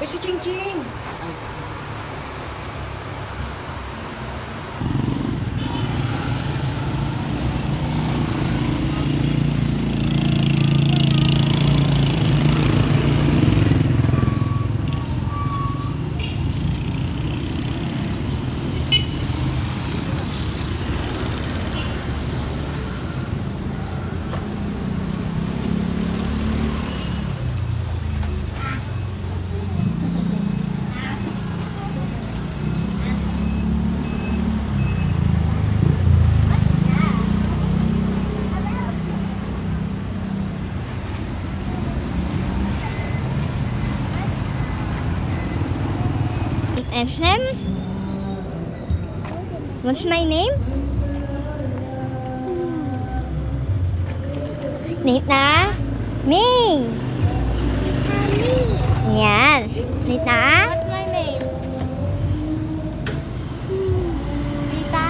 Uy, si Ching Ching! SM? What's my name? Nita? Ming! Yan. Nita? What's my name? Rita?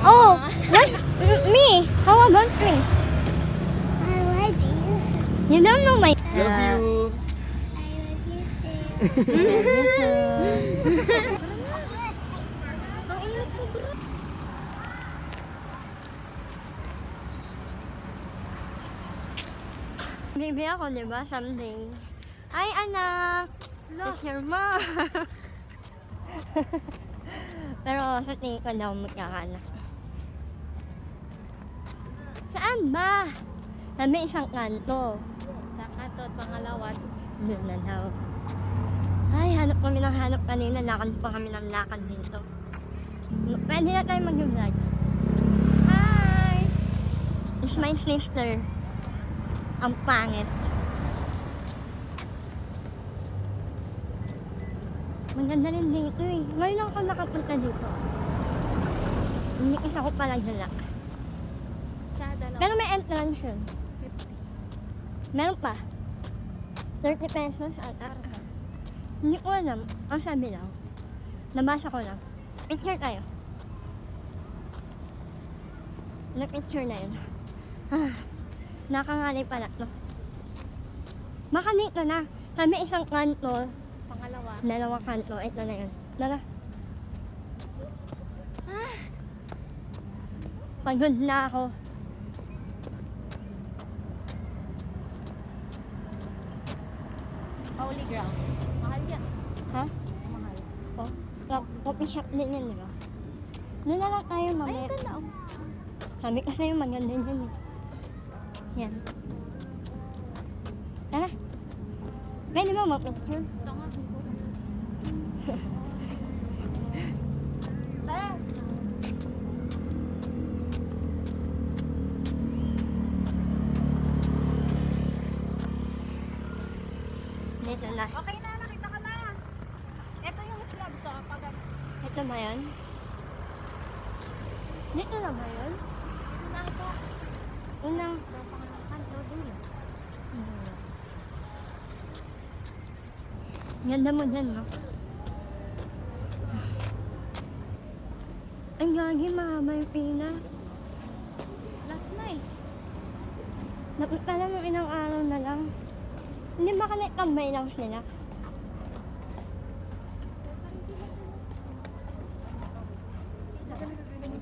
Oh, what? Me? How about me? Already. You don't know my... Love you. Ang init sobra. Baby ako, di ba? Something. Ay, anak! It's your mom! Pero sa tingin ko daw magkakaanak. Saan ba? Sabi isang kanto. Sa kanto at pangalawa. Doon na daw. Ay, hanap kami ng hanap kanina. Lakad pa kami ng lakad dito. Pwede na tayo mag-vlog. Hi! It's my sister. Ang pangit. Maganda rin dito eh. Ngayon lang ako nakapunta dito. Hindi kasi ako palagdala. Sa dalawa. Pero may entrance yun. 50. Meron pa. 30 pesos ata. Hindi ko alam. Ang sabi lang. Nabasa ko lang. Picture tayo. Na-picture na yun. Nakangalay pala to. Baka dito na. Sabi isang kanto, Pangalawa. dalawang kanto. Ito na yun. Tara. Pagod na ako. Holy ground. Mahal yan. Ha? Mahal. Oh, coffee shop din yan, di ba? Doon na lang tayo Ay, mamaya. ito na. Sabi kasi yung maganda dyan eh. Yan. Tara. Pwede ba mag-picture? Ito nga. Dito na. Okay na, nakita ka na. Ito yung slab sa pag Ito ba yun? Dito na ba yun? na ito. Unang. Ang pangalang kanto dun. Ganda mo dyan, no? Ang gagi, mahaba yung pila. Last na eh. Napunta na nung ilang araw na lang. Hindi ba ka tambay lang sila?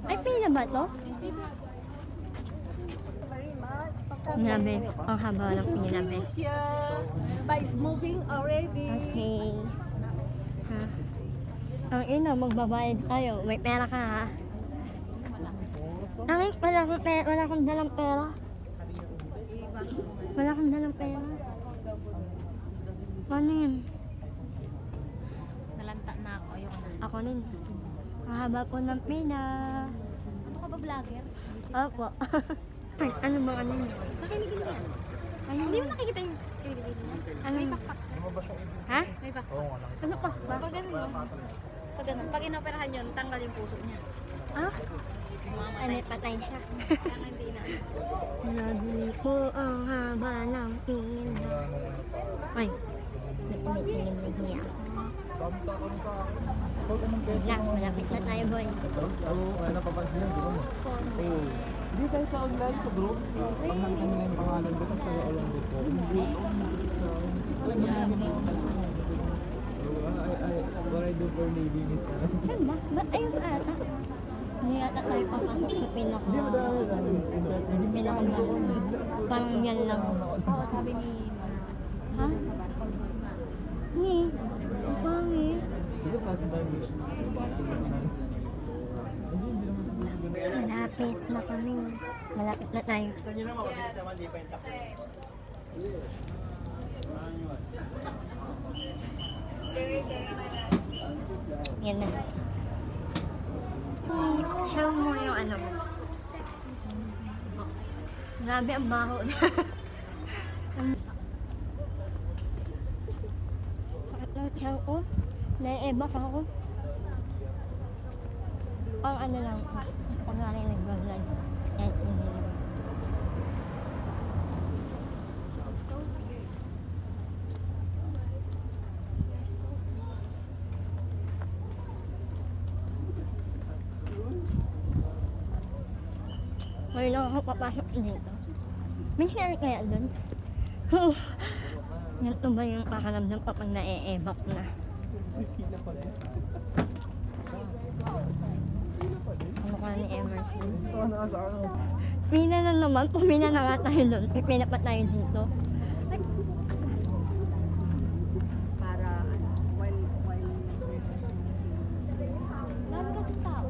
Ay, pila ba to? Grabe, ang haba ng pila, be. But it's moving already. Okay. Ha? Ang ina, magbabayad tayo. May pera ka, ha? Ay, wala akong dalang pera. Wala akong dalang pera. Paano yun? Nalanta na ako. Ayoko na. Ako rin. Mahaba po ng pila. Ano ka ba vlogger? Opo. Ano bang ano yun? Sa kinikili niya. Ano Hindi yun? mo nakikita yung kinikili niya? Ano? May pakpak siya. Ha? May pakpak. Ano pa ba? Pag ganun yun. Pag ganun. Pag inoperahan yun, tanggal yung puso niya. Ah? Ay, Mamamatay may siya. patay siya. Kaya nga hindi na. Nabili ko ang haba ng pila. Ay, nagpumitinig-niya ako. Wait lang, malapit na tayo, boy. Ay, napapansin yun, di ba mo? Hindi tayo sa online sa group. Pag nakita nila yung pangalan ko, tapos tayo alam dito. Hindi, for navy. Yan ba? Ba't ayun ata? Hindi yata tayo papasok sa pinaka... Hindi, madami na. Pinakamalong. Parang yan lang. Oo, sabi ni Ha? sa bar ko mismo. Ni? Ang pangit. Sige, pass by me. Malapit na kami. Malapit na tayo. Yan na. Show mo yung ano mo. Grabe ang baho na. Sakit ko. Naiebak ako. Ang ano lang, pag nga rin nag-vlog. Yan, hindi naman. So weird. You're so weird. Ngayon lang ako papasok dito. May share kaya dun? Ganito ba yung pakaramdam kapag naiebak na? Ano ka ni Emerson? Pina na naman, pumina na nga tayo doon. Pipina pa tayo dito. Para while Dami kasi tao.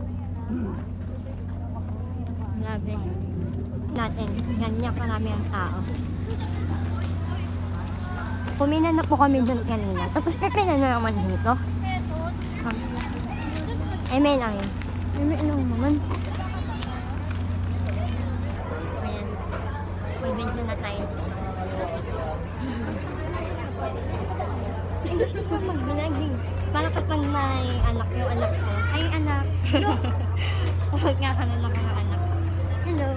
Grabe. Natin, ganyan karami ang tao. Pumina na po kami doon kanina. Tapos pipina na naman dito. May lang yun. May lang naman. Ayan. Mag-video na tayo dito. Hindi ko mag-vlog eh. Para kapag may anak yung anak ko. Ay, anak. Huwag nga ka na ako ng anak. Hello.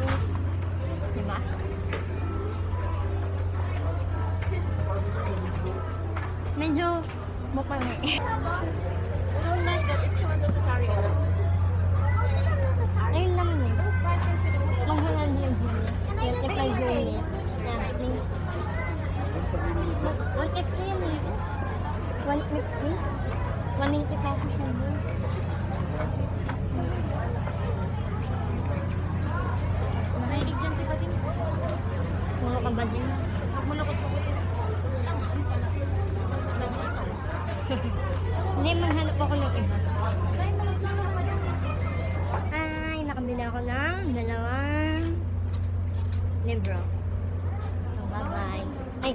Diba? Medyo mukhang eh. Ayun lang eh. Mag 100 yun. 35 yun eh. Yeah, I think. 150 yun eh. 150? 180 pesos yun. Mahilig dyan si Bading. Puno ka ba din? Hindi, maghanap ako ng iba. Ay, nakabili ako ng dalawang libro. So, bye-bye. Ay,